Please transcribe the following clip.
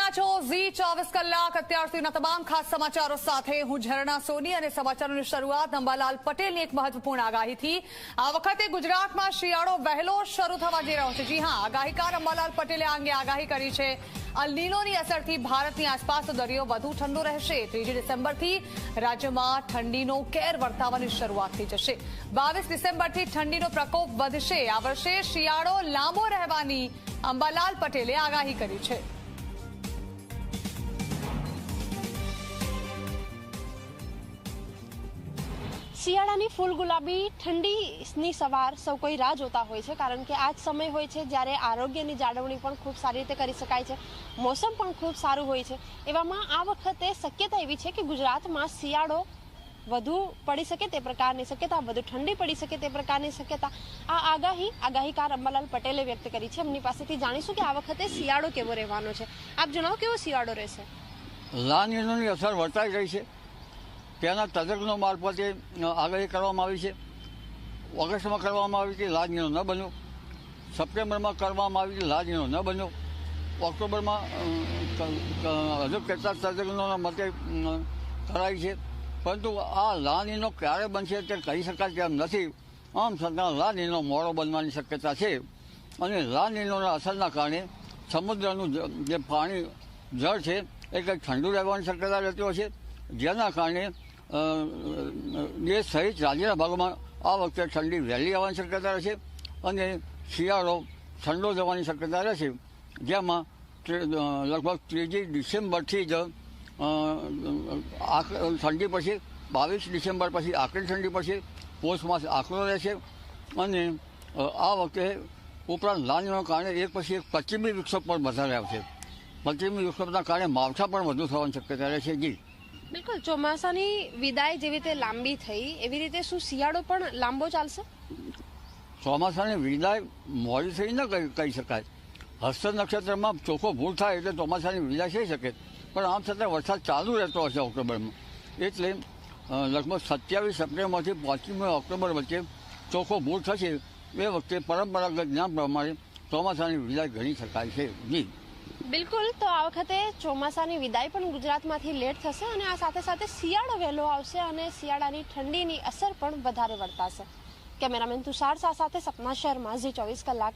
રહ્યા છો ઝી 24 કલાક અત્યાર સુધીના તમામ ખાસ સમાચારો સાથે હું ઝરણા સોની અને સમાચારોની શરૂઆત અંબાલાલ પટેલની એક મહત્વપૂર્ણ આગાહીથી। આ વખતે ગુજરાતમાં શિયાળો વહેલો શરૂ થવા જઈ રહ્યો છે। જી હા, આગાહીકાર અંબાલાલ પટેલે આ અંગે આગાહી કરી છે। અલ નીનોની અસરથી ભારતની આસપાસનો દરિયો વધુ ઠંડો રહેશે। 3 ડિસેમ્બરથી રાજ્યમાં ઠંડીનો કેર વર્તાવાની શરૂઆત થઈ જશે। 22 ડિસેમ્બરથી ઠંડીનો પ્રકોપ વધશે। આ વર્ષે શિયાળો લાંબો રહેવાની અંબાલાલ પટેલે આગાહી કરી છે। શિયાળાની ફૂલ ગુલાબી ઠંડીની સવાર સૌ કોઈ રાહ જોતા હોય છે, કારણ કે આ જ સમય હોય છે જ્યારે આરોગ્યની જાળવણી પણ ખૂબ સારી રીતે કરી શકાય છે, મોસમ પણ ખૂબ સારું હોય છે। એવામાં આ વખતે શક્યતા એવી છે કે ગુજરાતમાં શિયાળો વધુ પડી શકે તે પ્રકારની શક્યતા, વધુ ઠંડી પડી શકે તે પ્રકારની શક્યતા આ આગાહીકાર અંબાલાલ પટેલે વ્યક્ત કરી છે। એમની પાસેથી જાણીશું કે આ વખતે શિયાળો કેવો રહેવાનો છે। આપ જણાવો, કેવો શિયાળો રહેશે? લા નીનોની અસર વર્તાઈ રહી છે, તેના તજજ્ઞો મારફતે આગાહી કરવામાં આવી છે। ઓગસ્ટમાં કરવામાં આવી કે લા નીનો ન બન્યો, સપ્ટેમ્બરમાં કરવામાં આવી કે લા નીનો ન બન્યો, ઓક્ટોબરમાં હજુ કેટલાક તજજ્ઞોના મતે કરાઈ છે, પરંતુ આ લા નીનો ક્યારે બનશે તે કહી શકાય તેમ નથી। આમ છતાં લા નીનો મોડો બનવાની શક્યતા છે અને લા નીનોના અસરના કારણે સમુદ્રનું જે પાણી જળ છે એ કંઈક ઠંડુ રહેવાની શક્યતા રહેતી હોય છે, જેના કારણે દેશ સહિત રાજ્યના ભાગોમાં આ વખતે ઠંડી વહેલી આવવાની શક્યતા રહેશે અને શિયાળો ઠંડો જવાની શક્યતા રહેશે। જેમાં લગભગ 3 ડિસેમ્બરથી જ ઠંડી પડશે, 22 ડિસેમ્બર પછી આકરી ઠંડી પડશે, પોષ માસ આકરો રહેશે અને આ વખતે ઉપરાંત લા નીનોના કારણે એક પછી એક પશ્ચિમી વિક્ષોભ પણ વધારે આવશે। પશ્ચિમી વિક્ષોભના કારણે માવઠા પણ વધુ થવાની શક્યતા રહેશે। જી બિલકુલ, ચોમાસાની વિદાય જેવી રીતે લાંબી થઈ એવી રીતે શું શિયાળો પણ લાંબો ચાલશે? ચોમાસાની વિદાય મોડી થઈ ન કહી શકાય। હસ્ત નક્ષત્રમાં ચોખ્ખો ભૂલ થાય એટલે ચોમાસાની વિદાય થઈ શકે, પણ આમ છતાં વરસાદ ચાલુ રહેતો હશે ઓક્ટોબરમાં, એટલે લગભગ 27 સપ્ટેમ્બરથી 5મી ઓક્ટોબર વચ્ચે ચોખ્ખો ભૂલ થશે। એ વખતે પરંપરાગત જ્ઞાન પ્રમાણે ચોમાસાની વિદાય ગણી શકાય છે। જી બિલકુલ, તો આ વખતે ચોમાસાની વિદાય પણ ગુજરાતમાંથી લેટ થશે અને આ સાથે સાથે શિયાળો વહેલો આવશે અને શિયાળાની ઠંડીની અસર પણ વધારે વર્તાશે। કેમેરામેન તુષાર શાહ સાથે સપના શર્મા, ઝી 24 કલાક।